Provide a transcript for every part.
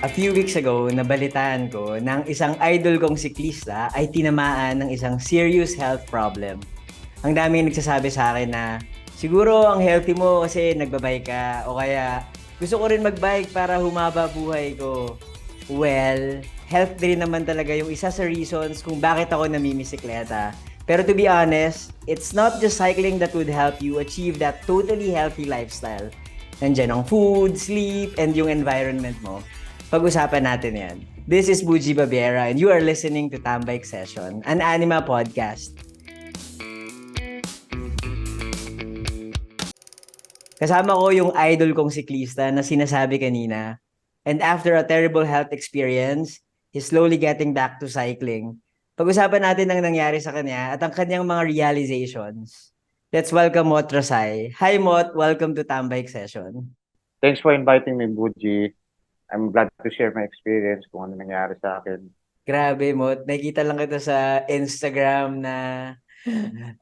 A few weeks ago, nabalitaan ko na ang isang idol kong siklista ay tinamaan ng isang serious health problem. Ang daming nagsasabi sa akin na siguro ang healthy mo kasi nagbabike ka o kaya gusto ko rin magbike para humaba buhay ko. Well, health din naman talaga yung isa sa reasons kung bakit ako namimisikleta. Pero to be honest, it's not just cycling that would help you achieve that totally healthy lifestyle. Nandiyan ang food, sleep, and yung environment mo. Pag-usapan natin yan. This is Buji Babiera and you are listening to Tambike Session, an anima podcast. Kasama ko yung idol kong siklista na sinasabi kanina. And after a terrible health experience, he's slowly getting back to cycling. Pag-usapan natin ang nangyari sa kanya at ang kanyang mga realizations. Let's welcome Mot Rosay. Hi Mot, welcome to Tambike Session. Thanks for inviting me, Buji. I'm glad to share my experience kung ano nangyari sa akin. Grabe Mot, nakikita lang kita sa Instagram na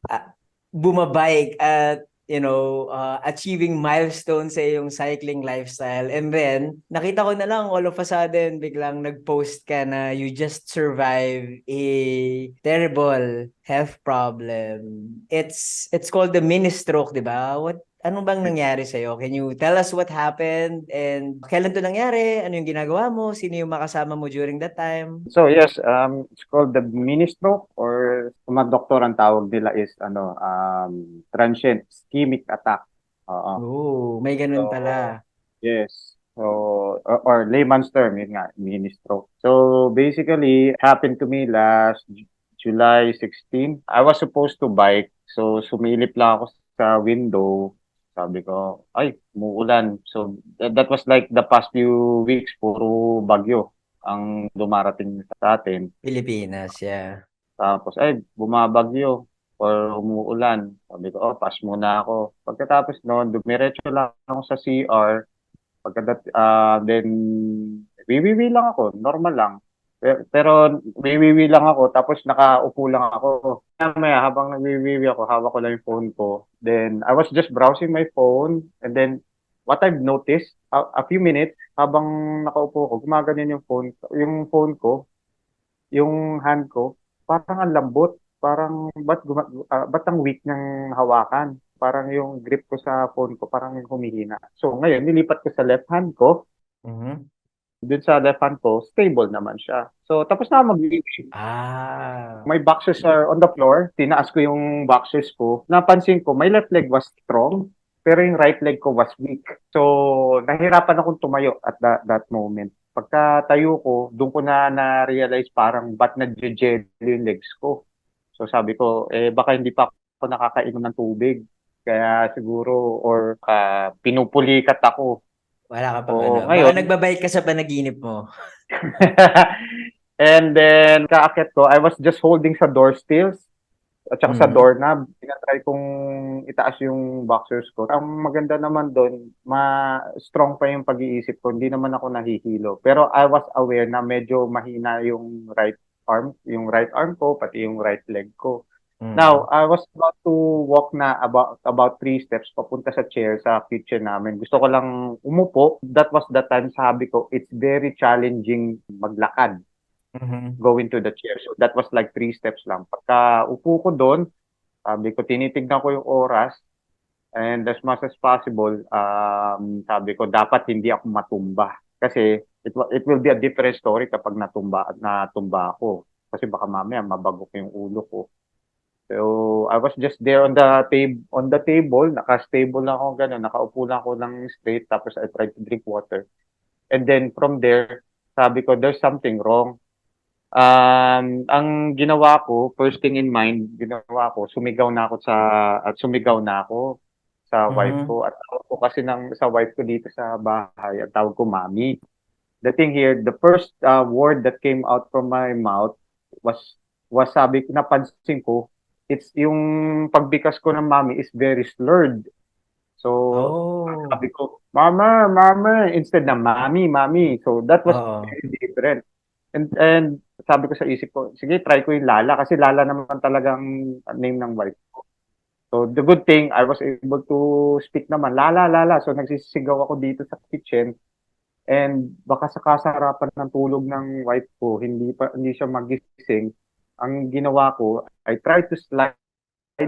ah, bumabike at achieving milestones sa iyong cycling lifestyle. And then, nakita ko na lang all of a sudden, biglang nag-post ka na you just survived a terrible health problem. It's called the mini stroke, di ba? Ano bang nangyari sa'yo? Can you tell us what happened and kailan to nangyari? Ano yung ginagawa mo? Sino yung makasama mo during that time? So yes, it's called the mini stroke or sa mga doktor ang tawag nila is transient ischemic attack. Oo. Oh, may So ganun pala. yes. So or layman's term, yun nga, mini stroke. So basically, happened to me last July 16. I was supposed to bike. So sumilip lang ako sa window. Sabi ko, ay, umuulan. So that was like the past few weeks, puro bagyo ang dumarating sa atin. Pilipinas, yeah. Tapos, ay, bumabagyo or umuulan. Sabi ko, oh, pass muna ako. Pagkatapos noon, dumiretso lang ako sa CR. Then, wiwiwi lang ako. Normal lang. Pero wiwiwi lang ako. Tapos, nakaupo lang ako. Maya, habang nagwiwiwi ako, hawak ko lang yung phone ko. Then, I was just browsing my phone. And then, what I've noticed, a few minutes, habang nakaupo ko, gumaganyan yung phone ko, yung hand ko, parang ang lambot. Parang, ba't ang weak niyang hawakan? Parang yung grip ko sa phone ko, parang yung humihina. So, ngayon, nilipat ko sa left hand ko. Mhm. Dun sa left hand ko, stable naman siya. So, tapos na ako mag-lift. Ah. My boxers are on the floor. Tinaas ko yung boxers ko. Napansin ko, my left leg was strong, pero yung right leg ko was weak. So, nahirapan akong tumayo at that moment. Pagka tayo ko, doon ko na-realize parang ba't nag-jelly yung legs ko. So, sabi ko, baka hindi pa ako nakakainom ng tubig. Kaya siguro, or pinupulikat ako. Wala ka pang ano. Oo, Baka ngayon, nagbabike ka sa panaginip mo. and then, kaakyat ko, I was just holding sa door stills at saka sa Mhm. doorknob. Tinatry kong itaas yung boxers ko. Ang maganda naman doon, strong pa yung pag-iisip ko. Hindi naman ako nahihilo. Pero I was aware na medyo mahina yung right arm ko, pati yung right leg ko. Now, Mhm. I was about to walk na about 3 steps papunta sa chair sa kitchen namin. Gusto ko lang umupo. That was the time sabi ko, it's very challenging maglakad Mhm. going to the chair. So that was like 3 steps lang. Pagka upo ko doon, sabi ko, tinitignan ko yung oras and as much as possible, sabi ko, dapat hindi ako matumba. Kasi it will be a different story kapag natumba ako. Kasi baka mamaya mabagok yung ulo ko. So, I was just there on the table, naka-stable lang ako gano'n, nakaupo lang ako ng straight, tapos I tried to drink water. And then from there, sabi ko, there's something wrong. Ang ginawa ko, first thing in mind, ginawa ko, sumigaw na ako sa wife Mhm. ko. At tawag ko kasi sa wife ko dito sa bahay, at tawag ko mami. The thing here, the first word that came out from my mouth was, sabi ko, napansin ko, it's yung pagbikas ko ng mami is very slurred. So, Oh. sabi ko, mama, mama, instead na mami, mami. So, that was Oo. very different. And sabi ko sa isip ko, sige, try ko yung Lala kasi Lala naman talagang name ng wife. So the good thing, I was able to speak naman, Lala, Lala. So nagsisigaw ako dito sa kitchen. And baka sa kasarapan ng tulog ng wife ko, hindi siya magising. Ang ginawa ko, I tried to slide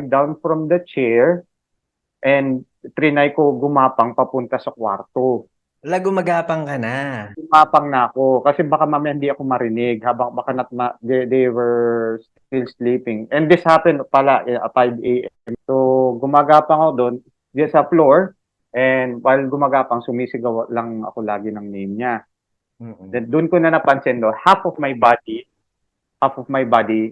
down from the chair and trinay ko gumapang papunta sa kwarto. Wala, gumagapang ka na. Gumapang na ako kasi baka mamaya hindi ako marinig habang baka they were still sleeping. And this happened pala at 5 a.m. So gumagapang ako doon diyan sa floor, and while gumagapang sumisigaw lang ako lagi ng name niya. Mm-mm. Then doon ko na napansin do, half of my body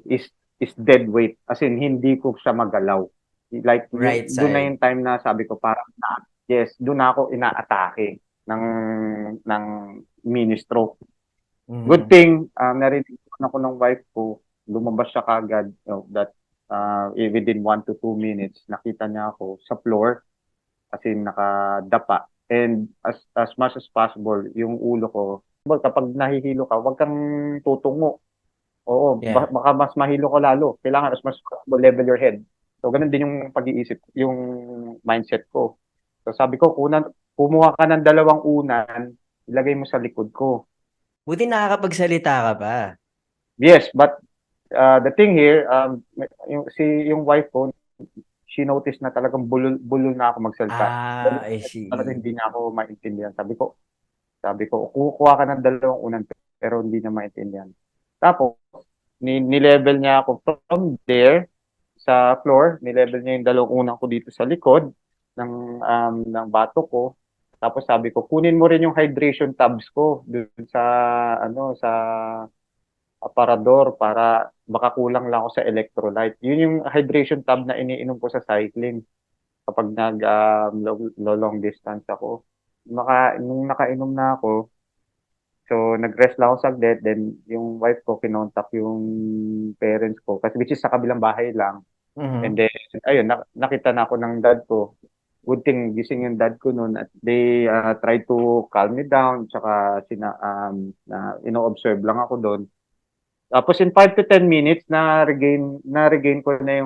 is dead weight. As in, hindi ko siya magalaw. Like, Right doon na side. yung time na sabi ko, parang, yes, doon na ako inaatake ng mini stroke. Good Mm. thing, narinig ako ng wife ko, lumabas siya kagad, that within 1 to 2 minutes, nakita niya ako sa floor, kasi nakadapa. And as much as possible, yung ulo ko, kapag nahihilo ka, wag kang tutungo. Oo, Yeah. baka mas mahilo ko lalo. Kailangan as much as possible level your head. So, ganun din yung pag-iisip, yung mindset ko. So, sabi ko, kumuha ka ng 2 unan, ilagay mo sa likod ko. Buti nakakapagsalita ka pa. Yes, but the thing here, yung wife ko, she noticed na talagang bulol na ako magsalita. I Talagang see. hindi niya ako maintindihan. Sabi ko, kukuha ka ng 2 unan, pero hindi niya maintindihan. Tapos, ni-level niya ako from there sa floor, ni-level niya yung 2 unan ko dito sa likod ng bato ko. Tapos sabi ko, kunin mo rin yung hydration tabs ko dun sa aparador para baka kulang lang ako sa electrolyte. Yun yung hydration tab na iniinom ko sa cycling kapag long distance ako. Nung nakainom na ako, so nag-rest lang ako saglit, then yung wife ko kinontak yung parents ko kasi which is sa kabilang bahay lang. And Mhm. then ayun, nakita na ako ng dad ko. Good thing gising yung dad ko noon at they tried to calm me down, tsaka na ino-observe lang ako doon. Tapos in 5 to 10 minutes na regain ko na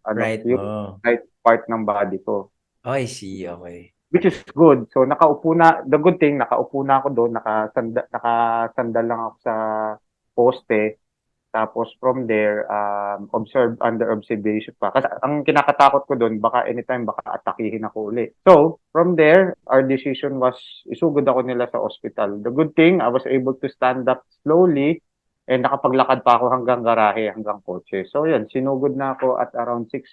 Right yung mo. right part ng body ko. Oh, I see. Okay. Which is good. So the good thing, nakaupo na ako doon, nakasandal lang ako sa poste. Tapos from there, under observation pa. Kasi ang kinakatakot ko doon, baka anytime baka atakihin ako uli. So, from there, our decision was, isugod ako nila sa hospital. The good thing, I was able to stand up slowly and nakapaglakad pa ako hanggang garahe, hanggang kotse. So, yan, sinugod na ako at around 6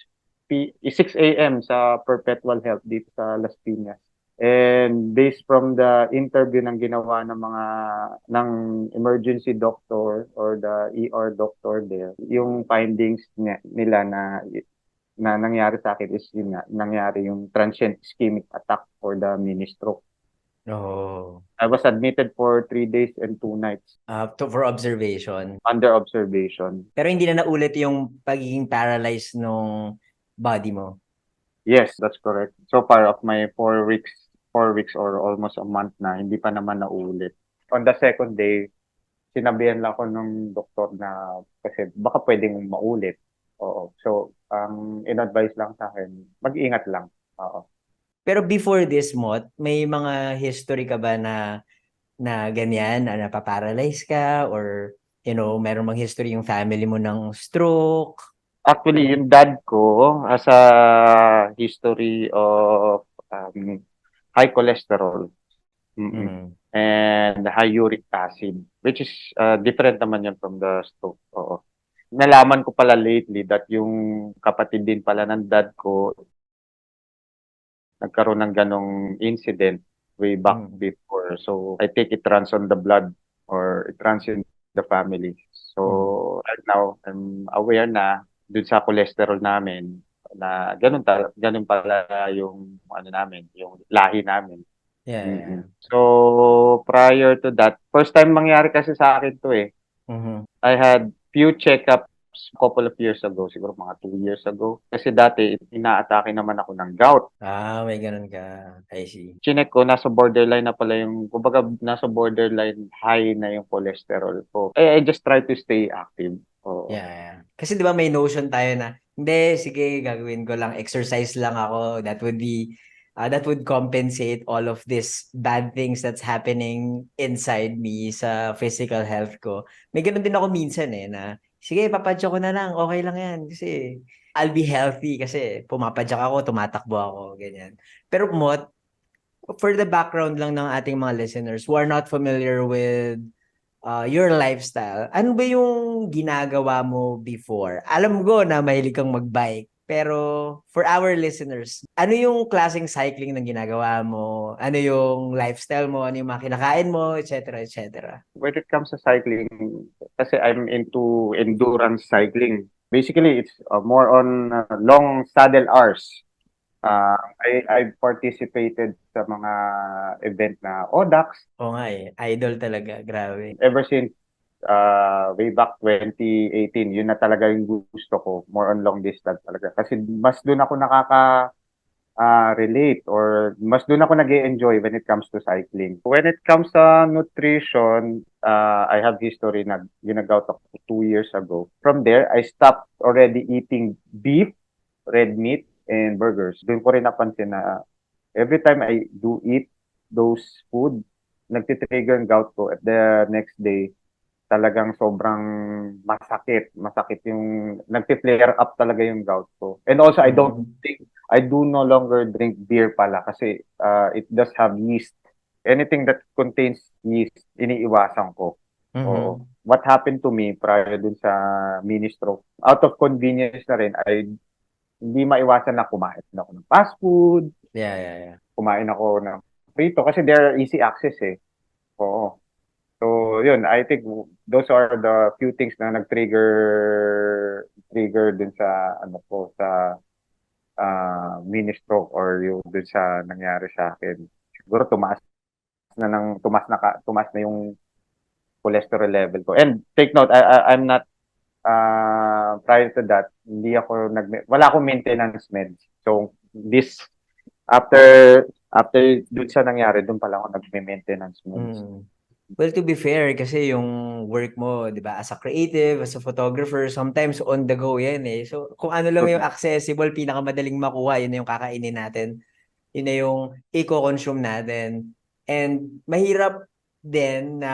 a.m. sa Perpetual Health dito sa Las Piñas. And based from the interview ng ginawa ng emergency doctor or the ER doctor there, yung findings nila na nangyari sa akin is yun nga, nangyari yung transient ischemic attack or the mini stroke. Oh. I was admitted for 3 days and 2 nights For observation. under observation. Pero hindi na naulit yung pagiging paralyzed nung body mo. Yes, that's correct. So far of my 4 weeks or almost a month na, hindi pa naman naulit. On the second day, sinabihan lang ako ng doktor na kasi baka pwedeng maulit. Oo. So, ang in-advise lang sa akin, mag-ingat lang. Oo. Pero before this, Mot, may mga history ka ba na ganyan, na napaparalyze ka, or meron bang history yung family mo ng stroke? Actually, yung dad ko has a history of high cholesterol. Mm-mm. Mm. And high uric acid, which is different naman yun from the stroke. Oo. Nalaman ko pala lately that yung kapatid din pala ng dad ko nagkaroon ng ganong incident way back Mm. before. So, I think it runs on the blood or it runs in the family. Mm. So, right now, I'm aware na dun sa cholesterol namin na ganun pala yung namin, yung lahi namin. Yeah, yeah. So, prior to that, first time mangyari kasi sa akin to eh. Mhm. I had few checkups couple of years ago, siguro mga 2 years ago. Kasi dati, inaatake naman ako ng gout. May ganun ka. I see. Chinek ko, nasa borderline na pala kumbaga, nasa borderline high na yung cholesterol ko. I just try to stay active. Oo. Yeah, yeah. Kasi 'di ba may notion tayo na, hindi, sige, gagawin ko lang, exercise lang ako. That would be that would compensate all of these bad things that's happening inside me sa physical health ko. May ganun din ako minsan na, sige, papadyak ko na lang, okay lang yan. Kasi I'll be healthy kasi pumapadyak ako, tumatakbo ako, ganyan. Pero Mot, for the background lang ng ating mga listeners who are not familiar with your lifestyle, ano ba yung ginagawa mo before? Alam ko na mahilig kang magbike, pero for our listeners, ano yung klaseng cycling na ginagawa mo? Ano yung lifestyle mo? Ano yung mga kinakain mo? Et cetera, et cetera. When it comes to cycling, kasi I'm into endurance cycling. Basically, it's more on long saddle hours. I participated sa mga event na ODAX Oo nga idol talaga, grabe. ever since way back 2018. Yun na talaga yung gusto ko, more on long distance talaga. Kasi mas doon ako relate or mas doon ako nag-enjoy when it comes to cycling. When it comes sa nutrition, I have history na ginagout ako 2 years ago. From there, I stopped already eating beef, red meat, and burgers. Doon ko rin napansin na every time I do eat those food, nagtitrigger ang gout ko. At the next day, talagang sobrang masakit. Masakit yung, nagti-flare up talaga yung gout ko. And also, I do no longer drink beer pala kasi it does have yeast. Anything that contains yeast, iniiwasan ko. Oo. Mhm. What happened to me prior dun sa mini stroke, out of convenience na rin, ay hindi maiwasan na kumain ako ng fast food, Yeah, yeah, yeah. kumain ako ng prito kasi they're easy access eh. Oo. So, yun, I think those are the few things na trigger dun sa ano ko sa mini stroke or yung dun sa nangyari sa akin. Siguro tumaas na yung cholesterol level ko. And take note, I'm not prior to that, wala akong maintenance meds. So, this after dun sa nangyari, dun pala ako nagme-maintenance meds. Mm. Well, to be fair, kasi yung work mo, di ba, as a creative, as a photographer, sometimes on the go yan eh. So, kung ano lang yung accessible, pinakamadaling makuha, yun na yung kakainin natin. Yun na yung i-consume natin. And mahirap din na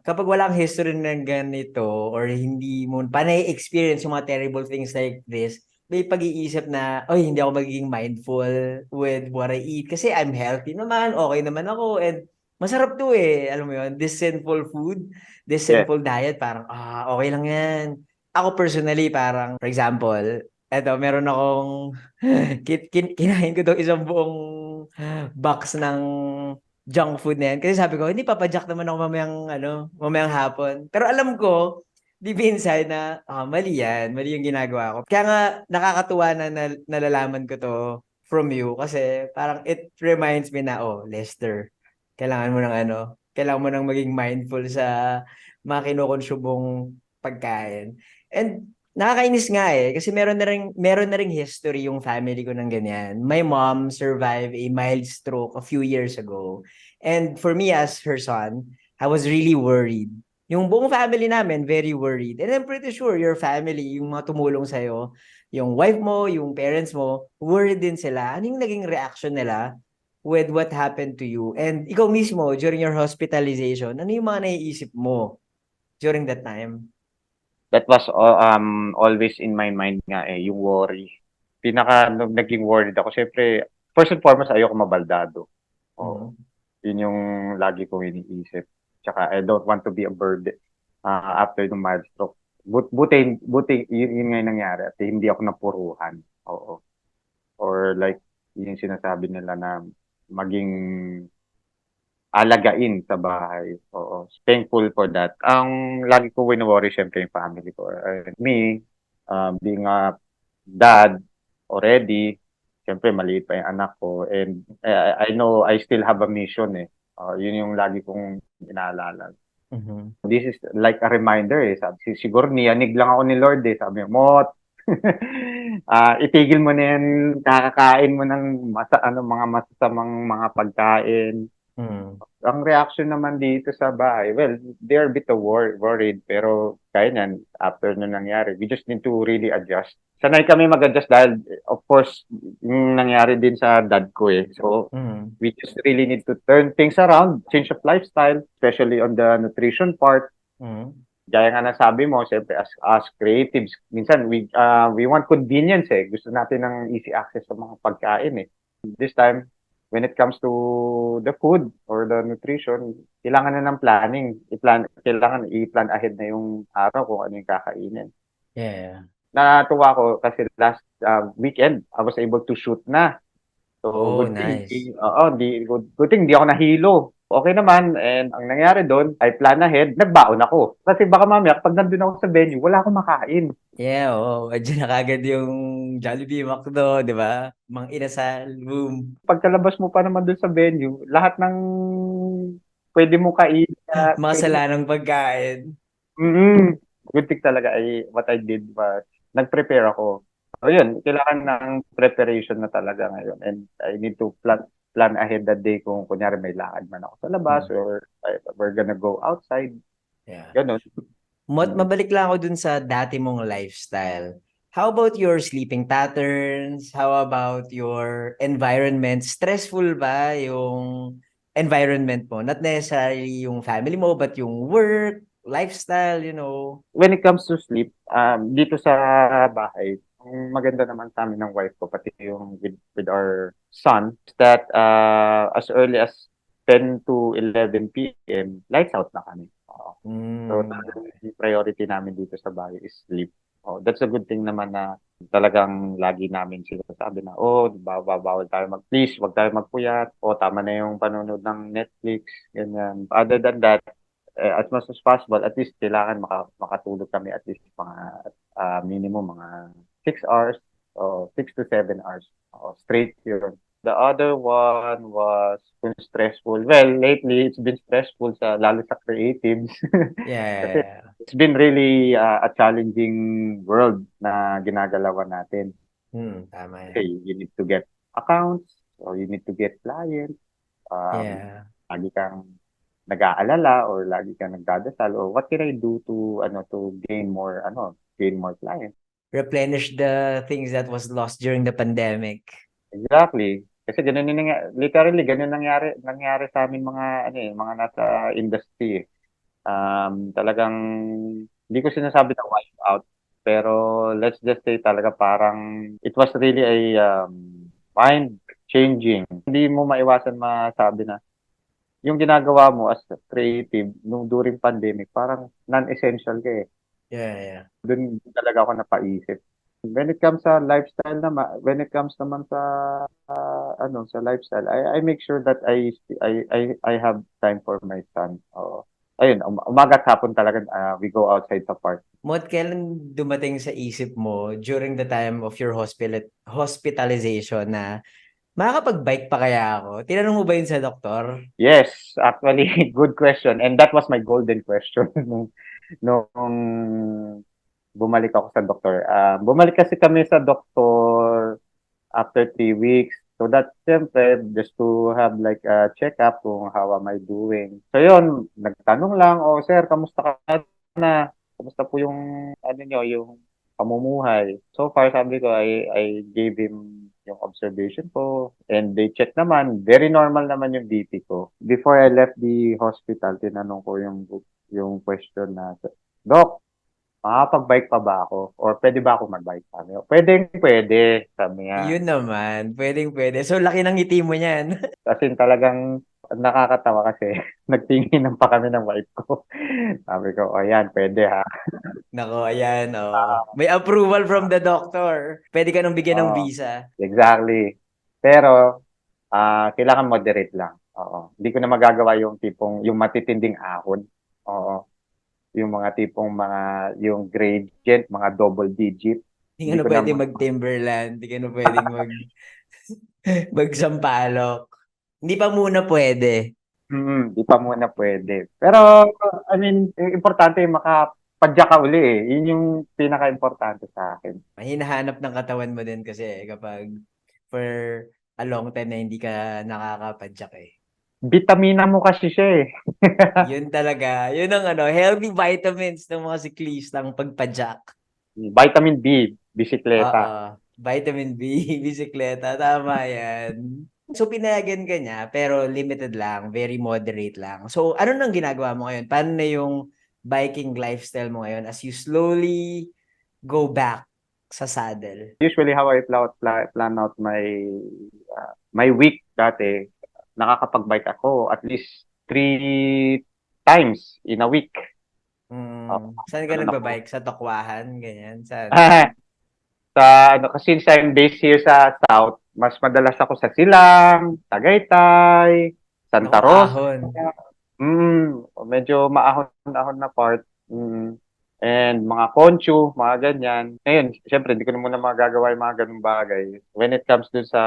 kapag walang history ng ganito or hindi mo panay experience yung mga terrible things like this, may pag-iisip na, oy, hindi ako magiging mindful with what I eat kasi I'm healthy naman, okay naman ako, and masarap to eh. Alam mo yun, this sinful food, this Yes. sinful diet, parang, okay lang yan. Ako personally, parang, for example, eto, meron akong kinain ko daw isang buong box ng junk food na yan. Kasi sabi ko, hindi papadyak naman ako mamayang hapon. Pero alam ko, deep inside na, mali yan. Mali yung ginagawa ko. Kaya nga, nakakatuwa na nalalaman ko to from you. Kasi parang it reminds me na, Lester, kailangan mo nang maging mindful sa mga kinokonsumong pagkain. And nakakainis nga kasi meron na ring history yung family ko ng ganyan. My mom survived a mild stroke a few years ago. And for me as her son, I was really worried. Yung buong family namin, very worried. And I'm pretty sure your family, yung mga tumulong sa'yo, yung wife mo, yung parents mo, worried din sila. Ano yung naging reaction nila with what happened to you? And ikaw mismo, during your hospitalization, ano yung mga naiisip mo during that time? That was always in my mind nga yung worry. Nung naging worried ako, syempre, first and foremost, ayoko mabaldado. Oo. Mhm. Yun yung lagi kong iniisip. Tsaka, I don't want to be a burden after the mild stroke. Buti, yun nga yung nangyari at hindi ako napuruhan. Oo. Or like, yun yung sinasabi nila na maging alagain sa bahay. Oo. Thankful for that. Ang lagi ko wino-worry syempre yung family ko. Me, being a dad already, syempre maliit pa yung anak ko. And I know I still have a mission eh. Yun yung lagi kong inaalala. Mhm. This is like a reminder eh. Siguro niyanig lang ako ni Lord eh. Sabi niya, Mot, itigil mo na yan, kakakain mo ng mga masasamang mga pagkain. Mhm. Ang reaction naman dito sa bahay, well, they're a bit worried, pero kaya niyan, after nung nangyari, we just need to really adjust sanay kami mag-adjust dahil, of course, yung nangyari din sa dad ko eh. So, Mm. we just really need to turn things around, change of lifestyle, especially on the nutrition part. Mm. Gaya nga ng sabi mo, siyempre as creatives, minsan we want convenience eh. Gusto natin ng easy access sa mga pagkain eh. This time, when it comes to the food or the nutrition, kailangan na ng planning. Kailangan i-plan ahead na yung araw kung ano yung kakainin. Yeah. Natuwa ko kasi last weekend, I was able to shoot na. So, Oh, good thing, nice. good thing, di ako nahilo. Okay naman, and ang nangyari doon, I plan ahead, nagbaon ako. Kasi baka mamaya, pag nandun ako sa venue, wala akong makain. Yeah, oo. Andiyan na kagad yung Jollibee, McDo, di ba? Mang inasal, boom. Pagkalabas mo pa naman doon sa venue, lahat ng pwede mo kain, pwede mo, Makasalanang pagkain. mm good thing talaga ay what I did was, nag-prepare ako. So yun, kailangan ng preparation na talaga ngayon. And I need to plan ahead that day kung kunyari may lakad man ako sa labas Mm. or we're gonna go outside. Yeah. Ganun. Mm. Mabalik lang ako dun sa dati mong lifestyle. How about your sleeping patterns? How about your environment? Stressful ba yung environment mo? Not necessarily yung family mo, but yung work, lifestyle, you know. When it comes to sleep, dito sa bahay, ang maganda naman sa amin ng wife ko, pati yung with our son, is that as early as 10 to 11 p.m., lights out na kami. Oo. So, talagang Okay. yung priority namin dito sa bahay is sleep. Oh, that's a good thing naman na talagang lagi namin sinasabi na, oh, bawal tayo please, wag tayo magpuyat. O, tama na yung panonood ng Netflix, ganyan. Other than that, as much as possible, at least kailangan makatulog kami at least mga minimum mga 6 hours o 6 to 7 hours. Straight yun. The other one was kung stressful. Well, lately, it's been stressful lalo sa creatives. Kasi Yeah. it's been really a challenging world na ginagalawan natin. Tama yan. Kasi you need to get accounts, or you need to get clients. Um, Yeah. lagi kang nag-aalala or lagi kang nagdadasal or what can I do to gain more clients. Replenish the things that was lost during the pandemic. Exactly. Kasi ganun yung literally ganun nangyari sa amin mga mga nasa industry. Talagang hindi ko sinasabi na wipe out, pero let's just say talaga parang it was really a mind changing. Hindi mo maiwasan masabi na yung ginagawa mo as a creative nung during pandemic, parang non-essential ka eh. Yeah, yeah. Doon talaga ako napaisip. When it comes sa lifestyle naman, when it comes naman sa sa lifestyle, I make sure that I have time for my son. Oo. Ayun, umaga at hapon talaga we go outside sa park. Mot, kailan dumating sa isip mo during the time of your hospitalization na makakapag-bike pa kaya ako? Tinanong mo ba yun sa doktor? Yes, actually, good question. And that was my golden question nung bumalik ako sa doktor. Bumalik kasi kami sa doktor after 3 weeks. So that, siyempre, just to have like a check-up kung how am I doing. So yun, nagtanong lang, oh sir, kamusta ka na? Kamusta po yung, yung pamumuhay? So far, sabi ko, I gave him yung observation ko. And they check naman, very normal naman yung BP ko. Before I left the hospital, tinanong ko yung question na, Doc, makakapag-bike pa ba ako? Or pwede ba ako mag-bike? Sabi ko, pwede, sabi niya. Yun naman, pwedeng pwede. So, laki ng ngiti mo niyan. As in talagang nakakatawa kasi nagtinginan pa kami ng wife ko. Sabi ko, oh yan, pwede ha. Nako, ayan, oh. May approval from the doctor. Pwede ka nang bigyan ng Oo, visa. exactly. Pero, kailangan moderate lang. Oo. Hindi ko na magagawa yung yung matitinding ahon. Oo. Yung mga yung gradient, mga double digit. Hindi ka Hindi na ko na, pwede mag-Timberland. Hindi ka na pwedeng magsampalok. Hindi pa muna pwede. di pa muna pwede. Pero, I mean, importante makapadya ka uli eh. Yun yung pinaka-importante sa akin. May hinahanap ng katawan mo din kasi kapag for a long time na hindi ka nakakapadyak eh. Bitamina mo kasi siya eh. Yun talaga. Yun ang healthy vitamins ng mga siklistang pagpadyak. Vitamin B. bisikleta. Vitamin B, bisikleta, tama yan. So, pinayagan ka niya, pero limited lang, very moderate lang. So, ano nang ginagawa mo ngayon? Paano na yung biking lifestyle mo ngayon as you slowly go back sa saddle? Usually how I plan out my week dati, nakakapag-bike ako at least 3 times in a week. Saan ka Ganun ako. nagbabike? Sa Tokwahan? Ganyan? Saan? Kasi since I'm based here sa South, mas madalas ako sa Silang, Tagaytay, Naku, Santa Rosa. ahon. Medyo maahon-ahon na part. And mga Conchu, mga ganyan. Ngayon, syempre, hindi ko na muna magagawa yung mga ganung bagay. When it comes to sa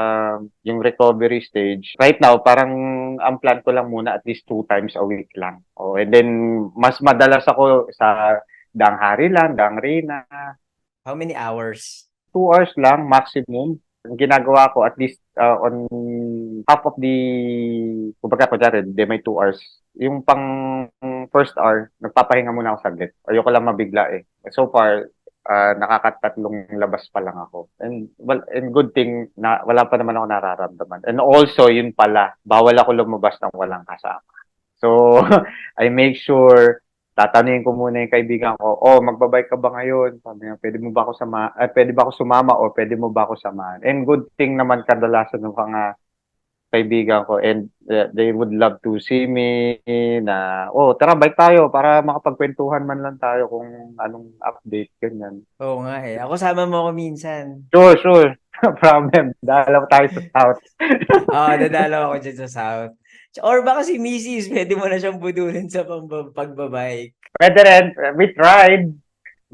yung recovery stage, right now, parang ang plan ko lang muna at least 2 times a week lang. And then, mas madalas ako sa Danghari lang, Dangrina. How many hours? 2 hours lang, maximum. Ang ginagawa ko, at least on half of the, kumbaga ko dyan, may 2 hours. Yung pang first hour, nagpapahinga muna ako saglit. Ayoko lang mabigla eh. So far, nakakatatlong labas pa lang ako. And good thing na wala pa naman ako nararamdaman. And also, yun pala, bawal ako lumabas ng walang kasama. So, I make sure tatanungin ko muna yung kaibigan ko, magbabike ka ba ngayon? Sabi niya, pwede ba ako sumama o pwede mo ba ako samahan? And good thing naman kadalasan ng mga kaibigan ko and they would love to see me na, tara bike tayo para makapagkwentuhan man lang tayo kung anong update, ganyan. Oo nga eh. Ako sama mo ako minsan. Sure. No problem. Dalaw tayo sa South. Dadalaw ako dyan sa South. Or baka si Mrs. pwede mo na siyang budulin sa pagbabike. Pwede rin. We tried.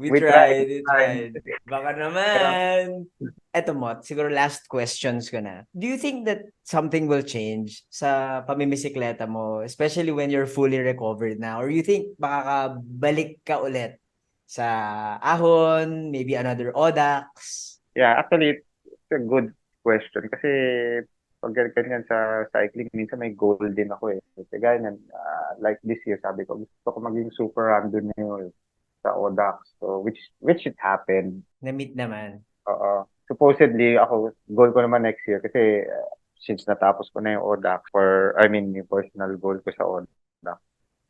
We We tried. tried. Baka Pero, naman. Eto mo, siguro last questions ko na. Do you think that something will change sa pamimisikleta mo, especially when you're fully recovered na? Or you think makakabalik ka ulit sa ahon, maybe another Audax? yeah, actually, it's a good question. Kasi pag ganyan sa cycling, minsan may goal din ako eh. Kasi ganyan, like this year, sabi ko, gusto ko maging super randonneur sa Audax. So, which it happened. Na-meet naman. Supposedly, goal ko naman next year kasi since natapos ko na yung Audax yung personal goal ko sa Audax.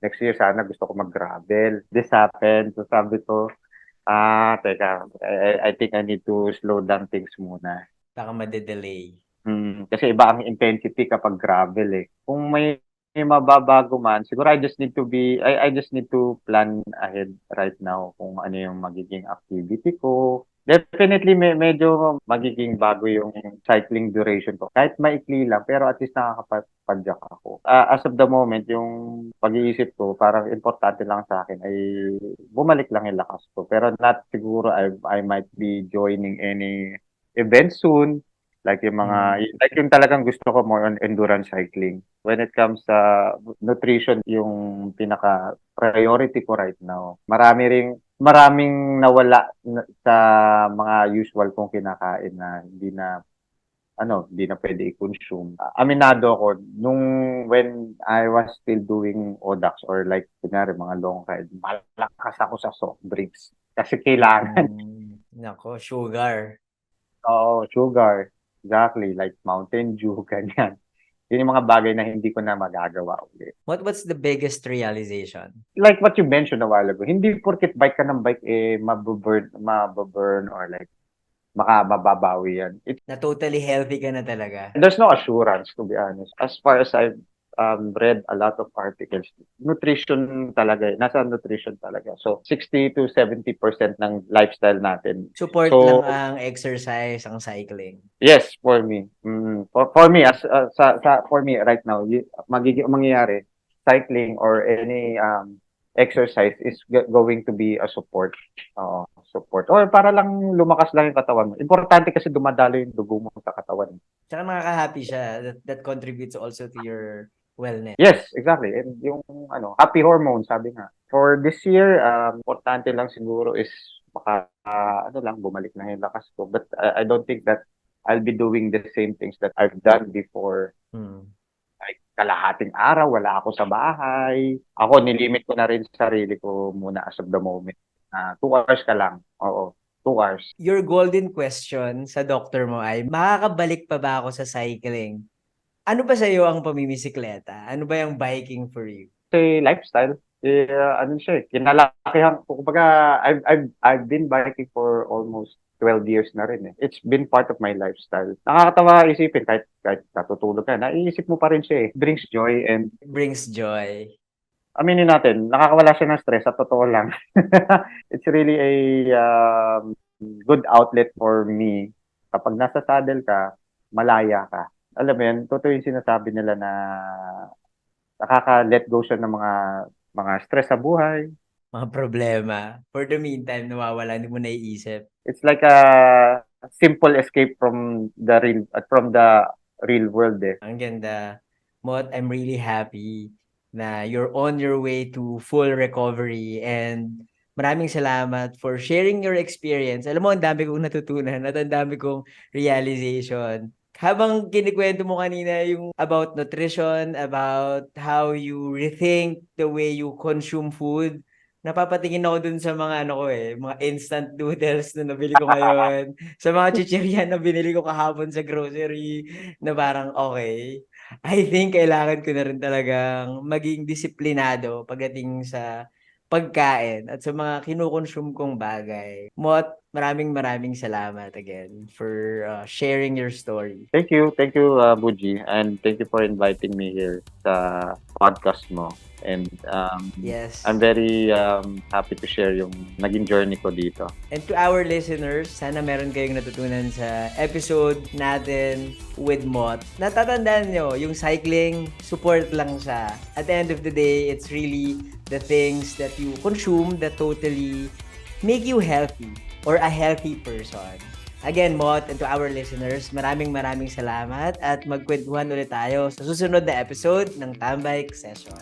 Next year, sana gusto ko mag-gravel. This happened. So, sabi ko, teka, I think I need to slow down things muna. Baka madedelay. Kasi iba ang intensity kapag gravel eh. Kung may mababago man, siguro I just need to plan ahead right now kung ano yung magiging activity ko. Definitely medyo magiging bago yung cycling duration ko. Kahit maikli lang, pero at least nakakapadyak ako. As of the moment, yung pag-iisip ko, parang importante lang sa akin ay bumalik lang yung lakas ko. Pero not siguro I might be joining any event soon. Like yung talagang gusto ko more on endurance cycling. When it comes sa nutrition, yung pinaka priority ko right now. Maraming nawala sa mga usual kong kinakain na hindi na pwede i-consume. Aminado ako when I was still doing ODAX or like kunyari mga long ride, malakas ako sa soft drinks kasi kailangan. Nako, sugar. Oo, sugar. Exactly, like Mountain Dew, ganyan. Yun yung mga bagay na hindi ko na magagawa ulit. What's the biggest realization? Like what you mentioned a while ago, hindi porket bike ka ng bike, mababurn or like mababawi yan. Na totally healthy ka na talaga. There's no assurance, to be honest. As far as I've read a lot of articles, nutrition talaga, nasa nutrition talaga. So, 60 to 70% ng lifestyle natin. Support lang ang exercise, ang cycling. Yes, for me. For me, for me right now, mangyayari, cycling or any exercise is going to be a support. Support. Or para lang lumakas lang yung katawan mo. Importante kasi dumadalo yung dugo mo sa katawan. Tsaka nakaka-happy siya. That contributes also to your wellness. Yes, exactly. And yung happy hormone, sabi nga. For this year, importante lang siguro is bumalik na yung lakas ko. But I don't think that I'll be doing the same things that I've done before. Like kalahating araw, wala ako sa bahay. Ako, nilimit ko na rin sa sarili ko muna as of the moment. 2 hours ka lang. Oo. 2 hours. Your golden question sa doctor mo ay, makakabalik pa ba ako sa cycling? Ano ba sa'yo ang pamimisikleta? Ano ba yung biking for you? Kasi lifestyle, ano siya kinalakihan ko. Kumbaga, I've been biking for almost 12 years na rin eh. It's been part of my lifestyle. Nakakatawa isipin, kahit natutulog ka, naiisip mo pa rin siya eh. It brings joy and It brings joy. aminin natin, nakakawala siya ng stress sa totoo lang. It's really a good outlet for me. Kapag nasa saddle ka, malaya ka. Alam mo yan, totoo yung sinasabi nila na nakaka-let go siya ng mga stress sa buhay. Mga problema. For the meantime, nawawala, hindi mo naiisip. It's like a simple escape from the real world eh. Ang ganda. Mot, I'm really happy na you're on your way to full recovery and maraming salamat for sharing your experience. Alam mo, ang dami kong natutunan at ang dami kong realization. Habang kinikwento mo kanina yung about nutrition, about how you rethink the way you consume food, napapatingin ako dun sa mga mga instant noodles na nabili ko ngayon, sa mga chichirya na binili ko kahapon sa grocery, na parang okay. I think kailangan ko na rin talagang maging disiplinado pagdating sa pagkain at sa mga kinukonsume kong bagay. Mot, maraming salamat again for sharing your story. Thank you, Buji, and thank you for inviting me here sa podcast mo. And Yes. I'm very happy to share yung naging journey ko dito. And to our listeners, sana meron kayong natutunan sa episode natin with Mot. Natatandaan nyo, yung cycling, support lang siya. At the end of the day, it's really the things that you consume that totally make you healthy or a healthy person. Again, Mot, and to our listeners, maraming salamat at magkwentuhan ulit tayo sa susunod na episode ng Tambike Session.